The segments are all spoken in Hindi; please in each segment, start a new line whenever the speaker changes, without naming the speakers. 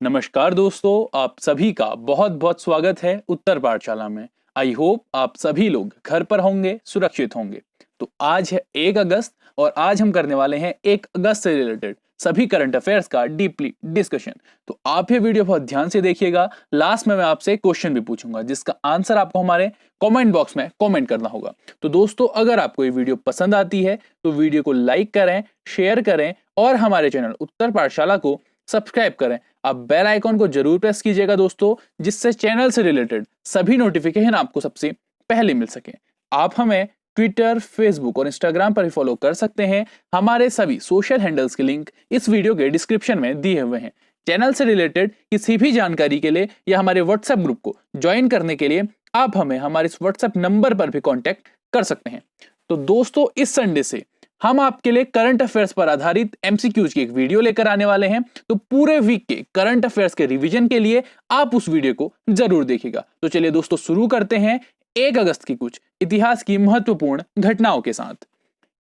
नमस्कार दोस्तों, आप सभी का बहुत बहुत स्वागत है उत्तर पाठशाला में। आई होप आप सभी लोग घर पर होंगे, सुरक्षित होंगे। तो आज है 1 अगस्त और आज हम करने वाले हैं 1 अगस्त से रिलेटेड सभी करंट अफेयर्स का डीपली डिस्कशन। तो आप ये वीडियो बहुत ध्यान से देखिएगा। लास्ट में मैं आपसे क्वेश्चन भी पूछूंगा जिसका आंसर आपको हमारे कमेंट बॉक्स में कमेंट करना होगा। तो दोस्तों, अगर आपको ये वीडियो पसंद आती है तो वीडियो को लाइक करें, शेयर करें और हमारे चैनल उत्तर पाठशाला को सब्सक्राइब करें। आप बेल आइकॉन को जरूर प्रेस कीजिएगा दोस्तों, जिससे चैनल से रिलेटेड सभी नोटिफिकेशन आपको सबसे पहले मिल सके। आप हमें ट्विटर, फेसबुक और इंस्टाग्राम पर भी फॉलो कर सकते हैं। हमारे सभी सोशल हैंडल्स के लिंक इस वीडियो के डिस्क्रिप्शन में दिए हुए हैं। चैनल से रिलेटेड किसी भी जानकारी के लिए या हमारे व्हाट्सएप ग्रुप को ज्वाइन करने के लिए आप हमें हमारे इस व्हाट्सएप नंबर पर भी कॉन्टेक्ट कर सकते हैं। तो दोस्तों, इस संडे से हम आपके लिए करंट अफेयर्स पर आधारित एमसीक्यूज की एक वीडियो लेकर आने वाले हैं। तो पूरे वीक के करंट अफेयर्स के रिवीजन के लिए आप उस वीडियो को जरूर देखिएगा। तो चलिए दोस्तों, शुरू करते हैं 1 अगस्त की कुछ इतिहास की महत्वपूर्ण घटनाओं के साथ।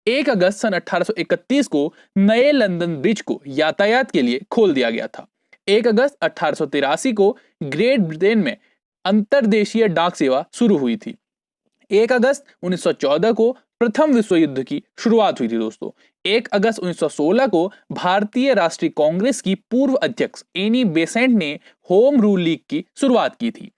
1 अगस्त सन 1831 को नए लंदन ब्रिज को यातायात के लिए खोल दिया गया था। 1 अगस्त 1883 को ग्रेट ब्रिटेन में अंतर्देशीय डाक सेवा शुरू हुई थी। 1 अगस्त 1914 को प्रथम विश्व युद्ध की शुरुआत हुई थी दोस्तों। 1 अगस्त 1916 को भारतीय राष्ट्रीय कांग्रेस की पूर्व अध्यक्ष एनी बेसेंट ने होम रूल लीग की शुरुआत की थी।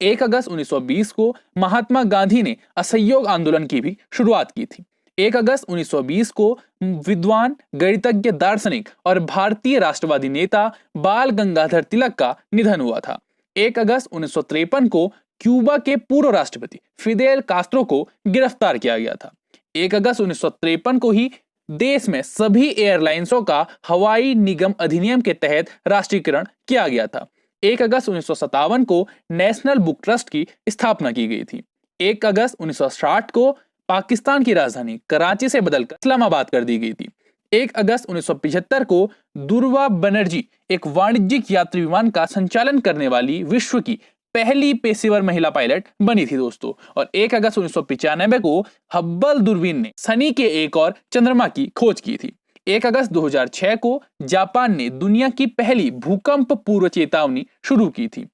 1 अगस्त 1920 को महात्मा गांधी ने असहयोग आंदोलन की भी शुरुआत की थी। 1 अगस्त 1920 को विद्वान, गणितज्ञ, दार्शनिक और भारतीय राष्ट्रवादी नेता बाल गंगाधर तिलक का निधन हुआ था। 1 अगस्त 1953 को क्यूबा के पूर्व राष्ट्रपति फिदेल कास्त्रो को गिरफ्तार किया गया था। 1 अगस्त 1953 को ही देश में सभी एयरलाइंसों का हवाई निगम अधिनियम के तहत राष्ट्रीयकरण किया गया था। 1 अगस्त 1957 को नेशनल बुक ट्रस्ट की स्थापना की गई थी। 1 अगस्त 1960 को पाकिस्तान की राजधानी कराची से बदलकर इस्लामाबाद कर दी गई थी। 1 अगस्त 1975 को दुर्वा बनर्जी एक वाणिज्यिक यात्री विमान का संचालन करने वाली विश्व की पहली पेशेवर महिला पायलट बनी थी दोस्तों। और 1 अगस्त 1995 को हब्बल दूरबीन ने शनि के एक और चंद्रमा की खोज की थी। 1 अगस्त 2006 को जापान ने दुनिया की पहली भूकंप पूर्व चेतावनी शुरू की थी।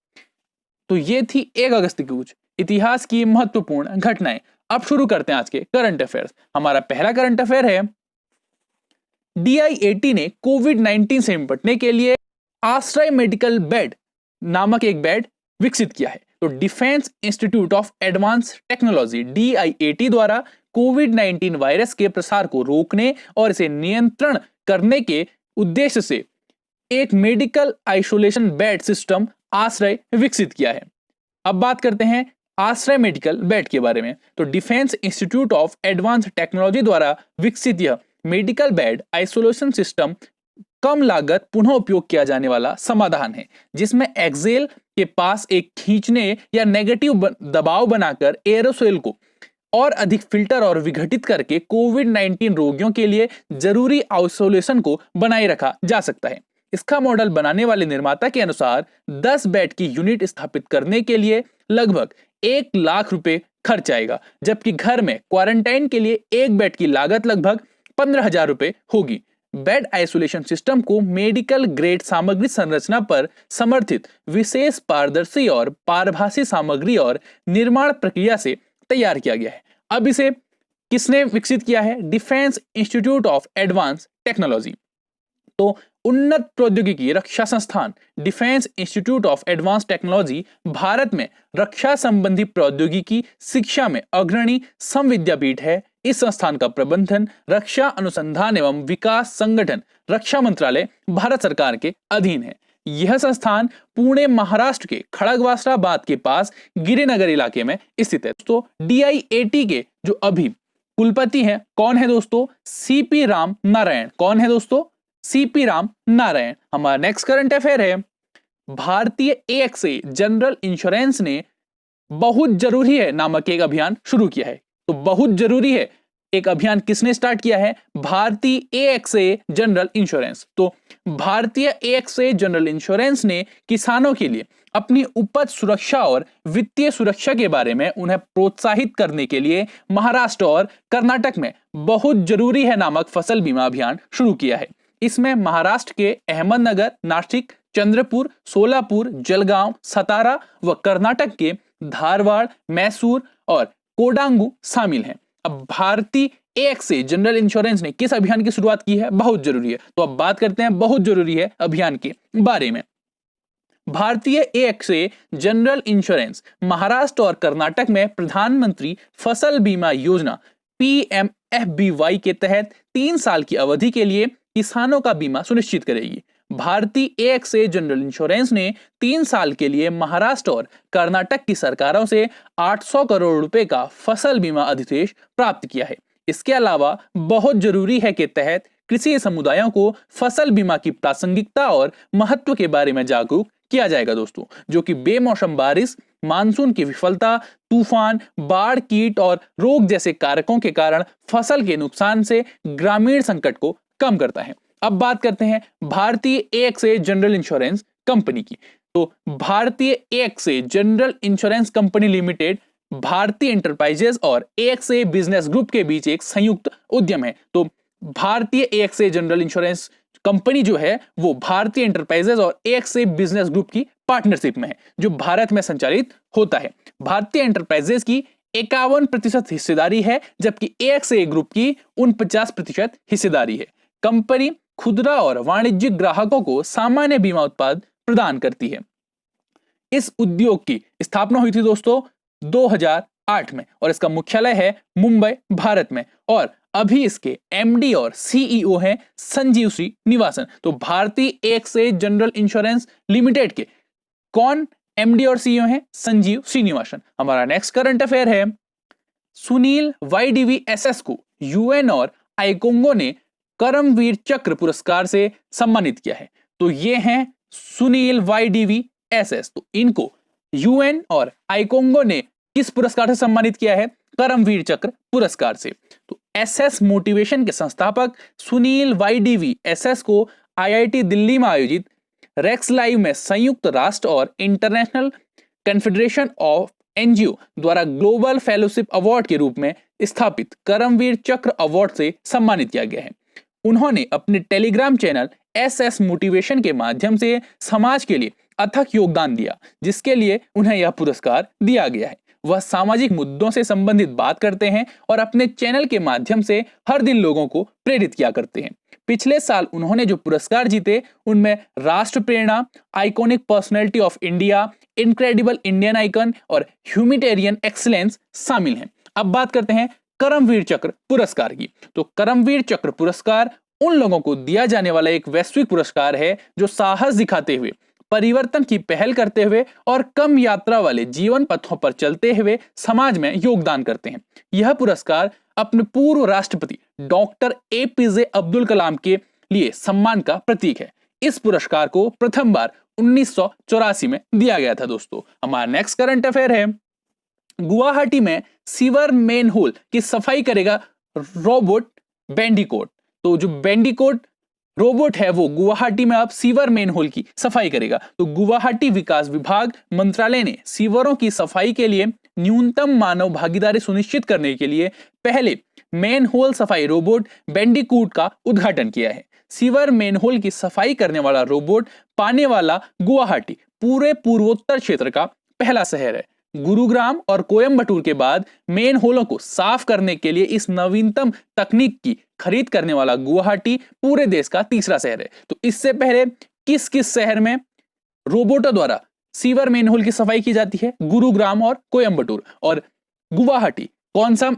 तो ये थी 1 अगस्त की कुछ इतिहास की महत्वपूर्ण घटनाएं। अब शुरू करते हैं आज के करंट अफेयर्स। हमारा पहला करंट अफेयर है, DIAT ने कोविड-19 से निपटने के लिए आश्रय मेडिकल बेड नामक एक बेड विकसित किया है। तो defence institute of advance technology DIAT द्वारा कोविड-19 वायरस के प्रसार को रोकने और इसे नियंत्रण करने के उद्देश्य से एक मेडिकल आइसोलेशन बेड सिस्टम आश्रय विकसित किया है। अब बात करते हैं आश्रय मेडिकल बेड के बारे में। तो defence institute of advance technology द्वारा विकसित यह मेडिकल बेड आइसोलेशन सिस्टम कम लागत पुनः उपयोग किया जाने वाला समाधान है, जिसमें एक्सेल के पास एक खींचने या नेगेटिव दबाव बनाकर एरोसोल को और अधिक फिल्टर और विघटित करके कोविड-19 रोगियों के लिए जरूरी आइसोलेशन को बनाए रखा जा सकता है। इसका मॉडल बनाने वाले निर्माता के अनुसार 10 बेड की यूनिट स्थापित करने के लिए लगभग 1 लाख रुपए खर्च आएगा, जबकि घर में क्वारंटाइन के लिए एक बेड की लागत लगभग 15,000 रुपए होगी। बेड आइसोलेशन सिस्टम को मेडिकल ग्रेड सामग्री संरचना पर समर्थित विशेष पारदर्शी और पारभासी सामग्री और निर्माण प्रक्रिया से तैयार किया गया है। अब इसे किसने विकसित किया है? Defence institute of advance technology. तो उन्नत प्रौद्योगिकी रक्षा संस्थान defence institute of advance technology Bharat में रक्षा संबंधी प्रौद्योगिकी शिक्षा में अग्रणी समविद्यापीठ है। इस संस्थान का प्रबंधन रक्षा अनुसंधान एवं विकास संगठन रक्षा मंत्रालय भारत सरकार के अधीन है। यह संस्थान पुणे महाराष्ट्र के खड़गवासलाबाद के पास गिरिनगर इलाके में स्थित है। तो DIAT के जो अभी कुलपति हैं, कौन है दोस्तों? CP राम नारायण। कौन है दोस्तों? CP राम नारायण। हमारा नेक्स्ट करंट अफेयर है, भारतीय AXA जनरल इंश्योरेंस ने बहुत जरूरी है नामक एक अभियान शुरू किया है। तो बहुत जरूरी है एक अभियान किसने स्टार्ट किया है? भारतीय AXA जनरल इंश्योरेंस। तो भारतीय AXA जनरल इंश्योरेंस ने किसानों के लिए अपनी उपज सुरक्षा और वित्तीय सुरक्षा के बारे में उन्हें प्रोत्साहित करने के लिए महाराष्ट्र और कर्नाटक में बहुत जरूरी है नामक फसल बीमा अभियान शुरू किया है। इसमें महाराष्ट्र के अहमदनगर, नासिक, चंद्रपुर, सोलापुर, जलगांव, सतारा व कर्नाटक के धारवाड़, मैसूर और कोडांगू शामिल हैं। अब भारतीय AXA जनरल इंश्योरेंस ने किस अभियान की शुरुआत की है, बहुत जरूरी है। तो अब बात करते हैं बहुत जरूरी है अभियान के बारे में। भारतीय AXA जनरल इंश्योरेंस महाराष्ट्र और कर्नाटक में प्रधानमंत्री फसल बीमा योजना PMFBY के तहत 3 साल की अवधि के लिए किसानों का बीमा सुनिश्चित करेगी। भारतीय AXA जनरल इंश्योरेंस ने 3 साल के लिए महाराष्ट्र और कर्नाटक की सरकारों से 800 करोड़ रुपए का फसल बीमा अधिशेष प्राप्त किया है। इसके अलावा बहुत जरूरी है के तहत कृषि समुदायों को फसल बीमा की प्रासंगिकता और महत्व के बारे में जागरूक किया जाएगा दोस्तों, जो कि बेमौसम बारिश, मानसून की विफलता, तूफान, बाढ़, कीट और रोग जैसे कारकों के कारण फसल के नुकसान से ग्रामीण संकट को कम करता है। अब बात करते हैं भारतीय AXA जनरल इंश्योरेंस कंपनी की। तो भारतीय AXA general insurance company limited भारतीय एंटरप्राइजेस और AXA बिजनेस ग्रुप के बीच एक संयुक्त उद्यम है। तो भारतीय AXA जनरल इंश्योरेंस कंपनी जो है वो भारतीय एंटरप्राइजेस और AXA बिजनेस ग्रुप की पार्टनरशिप में है, जो भारत में संचालित होता है। भारतीय एंटरप्राइजेस की 51% हिस्सेदारी है, जबकि AXA ग्रुप की 49% हिस्सेदारी है। कंपनी खुदरा और वाणिज्यिक ग्राहकों को सामान्य बीमा उत्पाद प्रदान करती है। इस उद्योग की स्थापना हुई थी दोस्तों 2008 में और इसका मुख्यालय है मुंबई, भारत में, और अभी इसके MD और CEO हैं संजीव श्रीनिवासन। तो भारतीय AXA जनरल इंश्योरेंस लिमिटेड के कौन MD और CEO हैं? संजीव श्रीनिवासन। हमारा नेक्स्ट करंट अफेयर है, सुनील YDVSS को UN और आईकोंगो ने करमवीर चक्र पुरस्कार से सम्मानित किया है। तो ये हैं सुनील YDVSS। तो इनको UN और आईकोंगो ने किस पुरस्कार से सम्मानित किया है? करमवीर चक्र पुरस्कार से। तो SS मोटिवेशन के संस्थापक सुनील YDVSS को IIT दिल्ली में आयोजित रेक्स लाइव में संयुक्त राष्ट्र और इंटरनेशनल कॉन्फेडरेशन ऑफ NGO द्वारा ग्लोबल फेलोशिप अवार्ड के रूप में स्थापित करमवीर चक्र अवार्ड से सम्मानित किया गया है। उन्होंने अपने टेलीग्राम चैनल SS मोटिवेशन के माध्यम से समाज के लिए अथक योगदान दिया, जिसके लिए उन्हें यह पुरस्कार दिया गया है। वह सामाजिक मुद्दों से संबंधित बात करते हैं और अपने चैनल के माध्यम से हर दिन लोगों को प्रेरित किया करते हैं। पिछले साल उन्होंने जो पुरस्कार जीते उनमें Rashtra Prerna, iconic personality of India, incredible Indian icon और ह्यूमैनिटेरियन एक्सीलेंस शामिल हैं। अब बात करते हैं करमवीर चक्र पुरस्कार की। तो करमवीर चक्र पुरस्कार उन लोगों को दिया जाने वाला एक वैश्विक पुरस्कार है जो साहस दिखाते हुए, परिवर्तन की पहल करते हुए और कम यात्रा वाले जीवन पथों पर चलते हुए समाज में योगदान करते हैं। यह पुरस्कार अपने पूर्व राष्ट्रपति डॉक्टर APJ अब्दुल कलाम के लिए सम्मान का प्रतीक है। इस पुरस्कार को प्रथम बार 1984 में दिया गया था दोस्तों। हमारा नेक्स्ट करंट अफेयर है, गुवाहाटी में सीवर मेन होल की सफाई करेगा रोबोट बैंडिकोट। तो जो बैंडिकोट रोबोट है वो गुवाहाटी में अब सीवर मेन होल की सफाई करेगा। तो गुवाहाटी विकास विभाग मंत्रालय ने सीवरों की सफाई के लिए न्यूनतम मानव भागीदारी सुनिश्चित करने के लिए पहले मेन होल सफाई रोबोट बैंडिकूट का उद्घाटन किया है। सीवर मेन होल की सफाई करने वाला रोबोट पाने वाला गुवाहाटी पूरे पूर्वोत्तर क्षेत्र का पहला शहर है। गुरुग्राम और कोयम्बटूर के बाद मेन होलों को साफ करने के लिए इस नवीनतम तकनीक की खरीद करने वाला गुवाहाटी पूरे देश का तीसरा शहर है। तो इससे पहले किस किस शहर में रोबोटों द्वारा सीवर मेन होल की सफाई की जाती है? गुरुग्राम और कोयम्बटूर। और गुवाहाटी कौन सा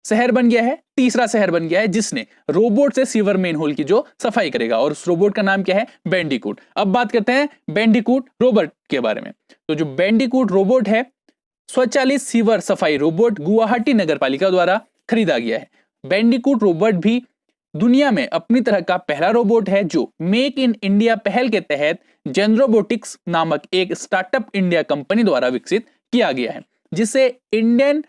शहर बन गया है? तीसरा शहर बन गया है जिसने रोबोट से सीवर मेन होल की जो सफाई करेगा, और उस रोबोट का नाम क्या है? बैंडिकूट। अब बात करते हैं बैंडिकूट रोबोट के बारे में। तो जो बैंडिकूट रोबोट है, स्वचालित सीवर सफाई रोबोट गुवाहाटी नगर पालिका द्वारा खरीदा गया है। बैंडिकूट रोबोट भी दुनिया में अपनी तरह का पहला रोबोट है जो मेक इन इंडिया पहल के तहत जेनरोबोटिक्स नामक एक स्टार्टअप इंडिया कंपनी द्वारा विकसित किया गया है, जिसे Indian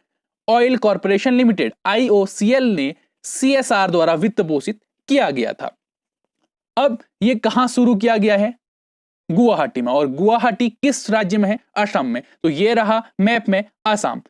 oil corporation limited IOCL ने CSR द्वारा वित्त पोषित किया गया था। अब ये कहां शुरू किया गया है? गुवाहाटी में। और गुवाहाटी किस राज्य में है? असम में। तो ये रहा मैप में असम।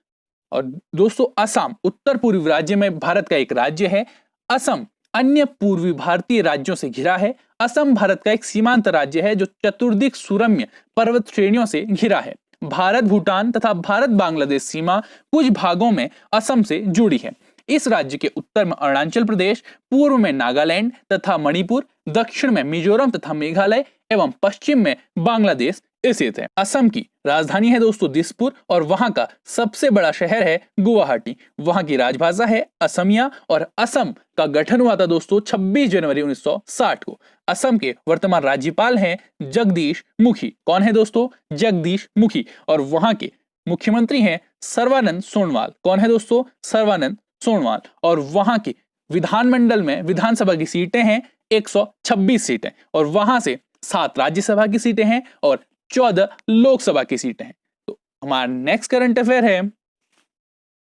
और दोस्तों असम उत्तर पूर्वी राज्य में भारत का एक राज्य है। असम अन्य पूर्वी भारतीय राज्यों से घिरा है। असम भारत का एक सीमांत राज्य है जो चतुर्दिक सुरम्य पर्वत श्रेणियों से घिरा है। भारत भूटान तथा भारत बांग्लादेश सीमा कुछ भागों में असम से जुड़ी है। इस राज्य के उत्तर में अरुणाचल प्रदेश, पूर्व में नागालैंड तथा मणिपुर, दक्षिण में मिजोरम तथा मेघालय एवं पश्चिम में बांग्लादेश स्थित है। असम की राजधानी है दोस्तों दिसपुर और वहां का सबसे बड़ा शहर है गुवाहाटी। वहां की राजभाषा है असमिया और असम का गठन हुआ था दोस्तों 26 जनवरी 1960 को। असम के वर्तमान राज्यपाल हैं जगदीश मुखी। कौन है दोस्तों? जगदीश मुखी। और वहां के मुख्यमंत्री हैं सर्बानंद सोनोवाल। कौन है दोस्तों? सर्बानंद सोनोवाल। और वहां के विधानमंडल में विधानसभा की सीटें हैं 126 सीटें और वहां से 7 राज्यसभा की सीटें हैं और 14 लोकसभा की सीटें हैं। तो हमारा नेक्स्ट करंट अफेयर है,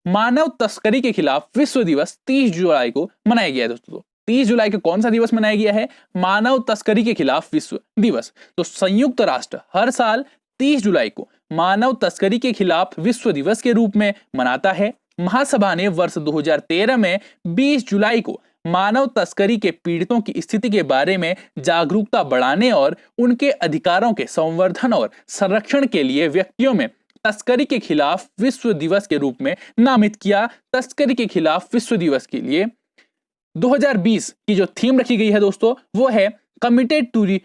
मानव तस्करी के खिलाफ विश्व दिवस 30 जुलाई को मनाया गया है दोस्तों। 30 जुलाई को कौन सा दिवस मनाया गया है? मानव तस्करी के खिलाफ विश्व दिवस। तो संयुक्त राष्ट्र हर साल 30 जुलाई को मानव तस्करी के खिलाफ विश्व दिवस के रूप में मनाता है। महासभा ने वर्ष 2013 में 20 जुलाई को मानव तस्करी के पीड़ितों की स्थिति के बारे में जागरूकता बढ़ाने और उनके अधिकारों के संवर्धन और संरक्षण के लिए व्यक्तियों में तस्करी के खिलाफ विश्व दिवस के रूप में नामित किया। तस्करी के खिलाफ विश्व दिवस के लिए 2020 की जो थीम रखी गई है दोस्तों वो है committed to the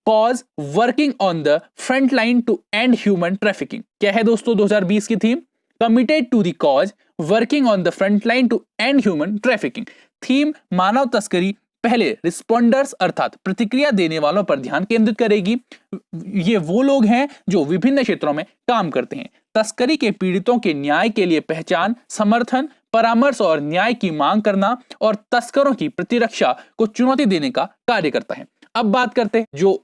cause working on the front line to end human trafficking. क्या है दोस्तों 2020 की थीम? Committed to the cause working on the front line to end human trafficking. Theme मानव तस्करी पहले रिस्पोंडर्स अर्थात प्रतिक्रिया देने वालों पर ध्यान केंद्रित करेगी। ये वो लोग हैं जो विभिन्न क्षेत्रों में काम करते हैं। तस्करी के पीड़ितों के न्याय के लिए पहचान, समर्थन, परामर्श और न्याय की मांग करना और तस्करों की प्रतिरक्षा को चुनौती देने का कार्य करता है। अब बात करते हैं जो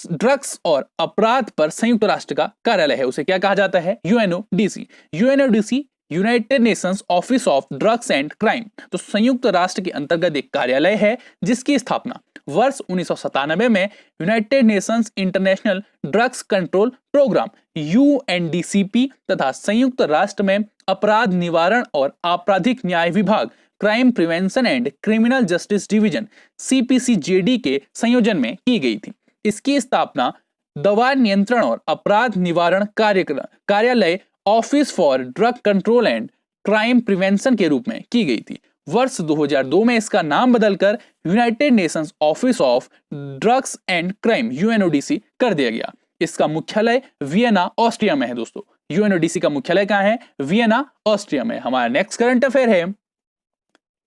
ड्रग्स और अपराध पर संयुक्त राष्ट्र का कार्यालय है, उसे क्या कहा जाता है? UNODC. UNODC United Nations office of drugs and crime. तो संयुक्त राष्ट्र के अंतर्गत एक कार्यालय है जिसकी स्थापना वर्ष 1997 में United Nations International Drugs Control Programme UNDCP तथा संयुक्त राष्ट्र में अपराध निवारण और आपराधिक न्याय विभाग crime prevention and criminal justice division CPCJD के संयोजन में की गई थी। इसकी स्थापना दवा नियंत्रण और अपराध निवारण कार्यालय office for drug control and crime prevention के रूप में की गई थी। वर्ष 2002 में इसका नाम बदलकर United Nations office of drugs and crime UNODC कर दिया गया। इसका मुख्यालय वियना ऑस्ट्रिया में है दोस्तों। यूएनओडीसी का मुख्यालय कहां है? वियना ऑस्ट्रिया में। हमारा नेक्स्ट करंट अफेयर है,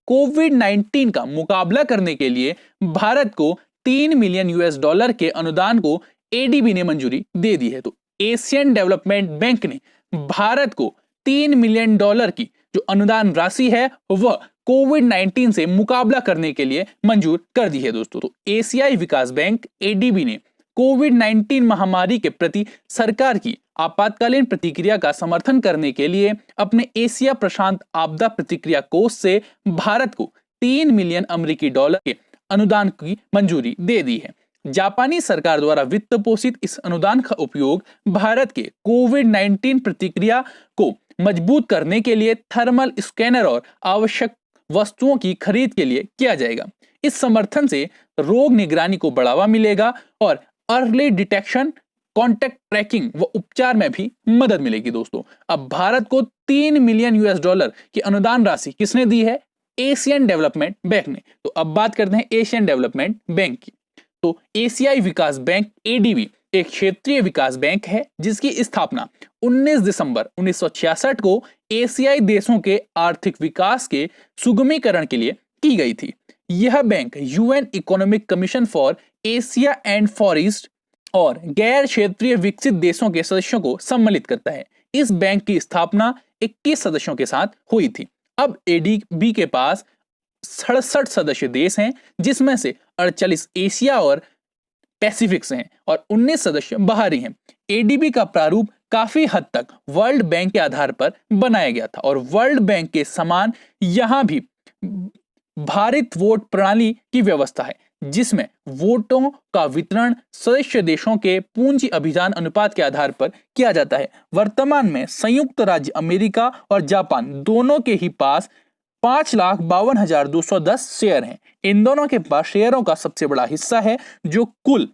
कोविड-19 का मुकाबला करने के लिए भारत को $3 मिलियन के अनुदान को एडीबी ने मंजूरी दे दी है। तो एशियन डेवलपमेंट बैंक ने भारत को $3 मिलियन की जो अनुदान राशि है वह कोविड-19 से मुकाबला करने के लिए मंजूर कर दी है दोस्तों। तो एशियाई विकास बैंक एडीबी ने कोविड-19 महामारी के प्रति सरकार की आपातकालीन प्रतिक्रिया का समर्थन करने के लिए अपने एशिया प्रशांत आपदा प्रतिक्रिया कोष से भारत को $3 मिलियन के अनुदान की मंजूरी दे दी है। जापानी सरकार द्वारा वित्त पोषित इस अनुदान का उपयोग भारत के कोविड-19 प्रतिक्रिया को मजबूत करने के लिए थर्मल स्कैनर और आवश्यक वस्तुओं की खरीद के लिए किया जाएगा। इस समर्थन से रोग निगरानी को बढ़ावा मिलेगा और अर्ली डिटेक्शन, कॉन्टैक्ट ट्रैकिंग व उपचार में भी मदद मिलेगी दोस्तों। अब भारत को $3 मिलियन की अनुदान राशि किसने दी है? एशियन डेवलपमेंट बैंक ने। तो अब बात करते हैं एशियन डेवलपमेंट बैंक की। तो एशियाई विकास बैंक एडीबी एक क्षेत्रीय विकास बैंक है जिसकी स्थापना 19 दिसंबर 1966 को एशियाई देशों के आर्थिक विकास के सुगमीकरण के लिए की गई थी। यह bank UN economic commission for Asia and for east और गैर क्षेत्रीय विकसित देशों के सदस्यों को सम्मिलित करता है। इस बैंक की स्थापना 21 सदस्यों के साथ हुई थी। अब एडीबी के पास 67 सदस्य देश हैं जिसमें से 48 एशिया और पैसिफिक से हैं और 19 सदस्य बाहरी हैं। एडीबी का प्रारूप काफी हद तक वर्ल्ड बैंक के आधार पर बनाया गया था और वर्ल्ड बैंक के समान यहां भी भारित वोट प्रणाली की व्यवस्था है जिसमें वोटों का वितरण सदस्य देशों के पूंजी अभिधान अनुपात के आधार पर किया जाता है। वर्तमान में संयुक्त राज्य अमेरिका और जापान दोनों के ही पास 5,52,210 शेयर हैं। इन दोनों के पास शेयरों का सबसे बड़ा हिस्सा है जो कुल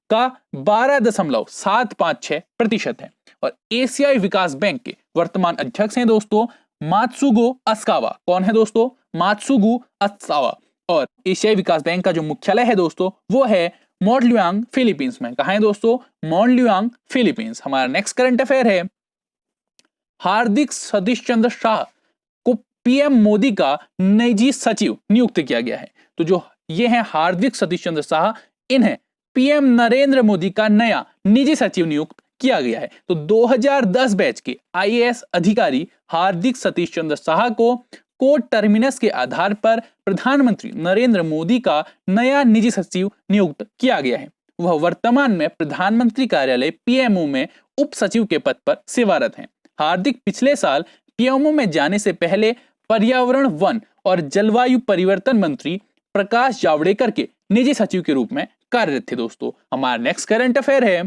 का 12.756% है। और एशियाई विकास बैंक के वर्तमान अध्यक्ष हैं दोस्तों मात्सुगो असावा। कौन है दोस्तों? मात्सुगो असावा। और एशियाई विकास बैंक का जो मुख्यालय है दोस्तों वो है मोंटलुआंग फिलीपींस में। कहां है दोस्तों? मोंटलुआंग फिलीपींस। हमारा नेक्स्ट करंट अफेयर है, हार्दिक सतीश चंद्र शाह को पीएम मोदी का निजी सचिव नियुक्त किया गया है। तो जो ये हैं हार्दिक सतीश चंद्र शाह, इन्हें पीएम नरेंद्र मोदी का नया निजी सचिव नियुक्त किया गया है। तो 2010 बैच के आईएएस अधिकारी हार्दिक सतीश चंद्र शाह को कोर्ट टर्मिनस के आधार पर प्रधानमंत्री नरेंद्र मोदी का नया निजी सचिव नियुक्त किया गया है। वह वर्तमान में प्रधानमंत्री कार्यालय पीएमओ में उप सचिव के पद पर सेवारत हैं। हार्दिक पिछले साल पीएमओ में जाने से पहले पर्यावरण, वन और जलवायु परिवर्तन मंत्री प्रकाश जावड़ेकर के निजी सचिव के रूप में कार्यरत थे। दोस्तों हमारा नेक्स्ट करंट अफेयर है,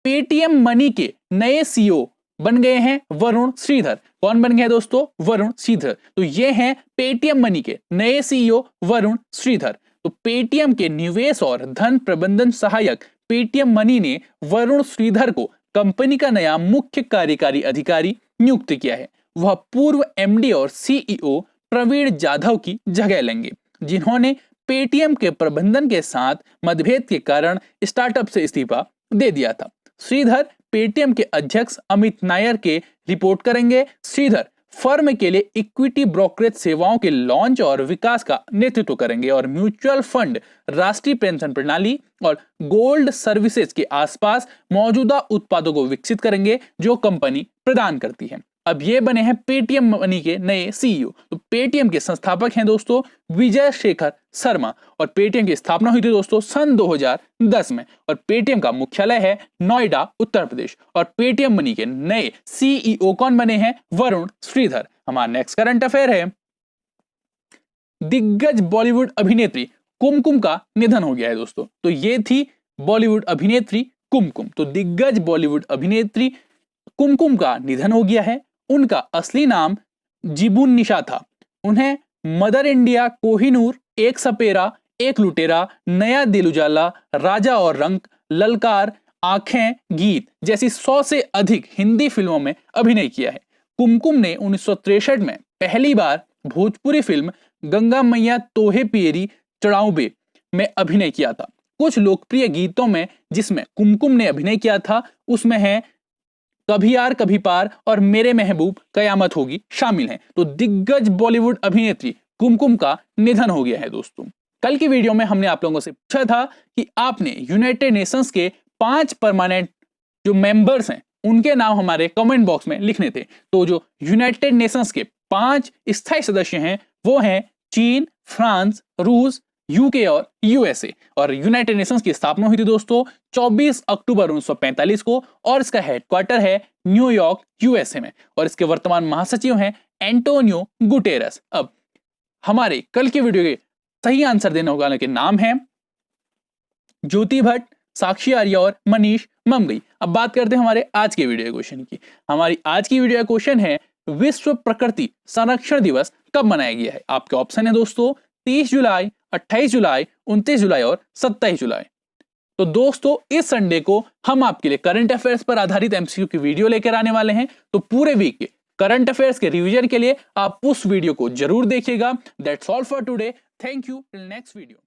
पेटीएम मनी के नए सीईओ बन गए हैं वरुण श्रीधर। कौन बन गए दोस्तों? वरुण श्रीधर। तो ये हैं पेटीएम मनी के नए सीईओ वरुण श्रीधर। तो पेटीएम के निवेश और धन प्रबंधन सहायक पेटीएम मनी ने वरुण श्रीधर को कंपनी का नया मुख्य कार्यकारी अधिकारी नियुक्त किया है। वह पूर्व एमडी और सीईओ प्रवीण जाधव की जगह लेंगे, जिन्होंने पेटीएम के प्रबंधन के साथ मतभेद के कारण स्टार्टअप से इस्तीफा दे दिया था। श्रीधर पेटीएम के अध्यक्ष अमित नायर के रिपोर्ट करेंगे। श्रीधर फर्म के लिए इक्विटी ब्रोकरेज सेवाओं के लॉन्च और विकास का नेतृत्व करेंगे और म्यूचुअल फंड, राष्ट्रीय पेंशन प्रणाली और गोल्ड सर्विसेज के आसपास मौजूदा उत्पादों को विकसित करेंगे जो कंपनी प्रदान करती है। अब ये बने हैं पेटीएम मनी के नए सीईओ। तो पेटीएम के संस्थापक हैं दोस्तों विजय शेखर शर्मा और पेटीएम की स्थापना हुई थी दोस्तों सन 2010 में और पेटीएम का मुख्यालय है नोएडा, उत्तर प्रदेश। और पेटीएम मनी के नए सीईओ कौन बने हैं? वरुण श्रीधर। हमारा नेक्स्ट करंट अफेयर है, दिग्गज बॉलीवुड अभिनेत्री कुमकुम का निधन हो गया है दोस्तों। तो ये थी बॉलीवुड अभिनेत्री कुमकुम। तो दिग्गज बॉलीवुड अभिनेत्री कुमकुम का निधन हो गया है। उनका असली नाम जिबुन निशा था। उन्हें मदर इंडिया, कोहिनूर, एक सपेरा, एक लुटेरा, नया दिल उजाला, राजा और रंक, ललकार, आंखें, गीत जैसी 100 से अधिक हिंदी फिल्मों में अभिनय किया है। कुमकुम ने 1963 में पहली बार भोजपुरी फिल्म गंगा मैया तोहे पियरी चढ़ाऊबे में अभिनय किया था। कुछ लोकप्रिय गीतों में जिसमें कुमकुम ने अभिनय किया था उसमें है कभी यार कभी पार और मेरे महबूब कयामत होगी शामिल हैं। तो दिग्गज बॉलीवुड अभिनेत्री कुमकुम का निधन हो गया है दोस्तों। कल की वीडियो में हमने आप लोगों से पूछा था कि आपने यूनाइटेड नेशंस के 5 परमानेंट जो मेंबर्स हैं उनके नाम हमारे कमेंट बॉक्स में लिखने थे। तो जो यूनाइटेड नेशंस के 5 स्थायी सदस्य हैं वो हैं चीन, फ्रांस, रूस, यूके और यूएसए। और यूनाइटेड नेशंस की स्थापना हुई थी दोस्तों 24 अक्टूबर 1945 को और इसका हेडक्वार्टर है न्यूयॉर्क, यूएसए में। और इसके वर्तमान महासचिव हैं एंटोनियो गुटेरस। अब हमारे कल की वीडियो के सही आंसर देने वाले के नाम हैं ज्योति भट्ट, साक्षी आर्य और मनीष ममगई। अब बात करते हैं हमारे आज के वीडियो क्वेश्चन की। हमारी आज की वीडियो क्वेश्चन है, विश्व प्रकृति संरक्षण दिवस कब मनाया गया है? आपके ऑप्शन है दोस्तों 30 जुलाई, 28 जुलाई, 29 जुलाई और 27 जुलाई। तो दोस्तों इस संडे को हम आपके लिए करंट अफेयर्स पर आधारित एमसीक्यू की वीडियो लेकर आने वाले हैं। तो पूरे वीक के करंट अफेयर्स के रिवीजन के लिए आप उस वीडियो को जरूर देखिएगा। That's all for today. Thank you, till next video.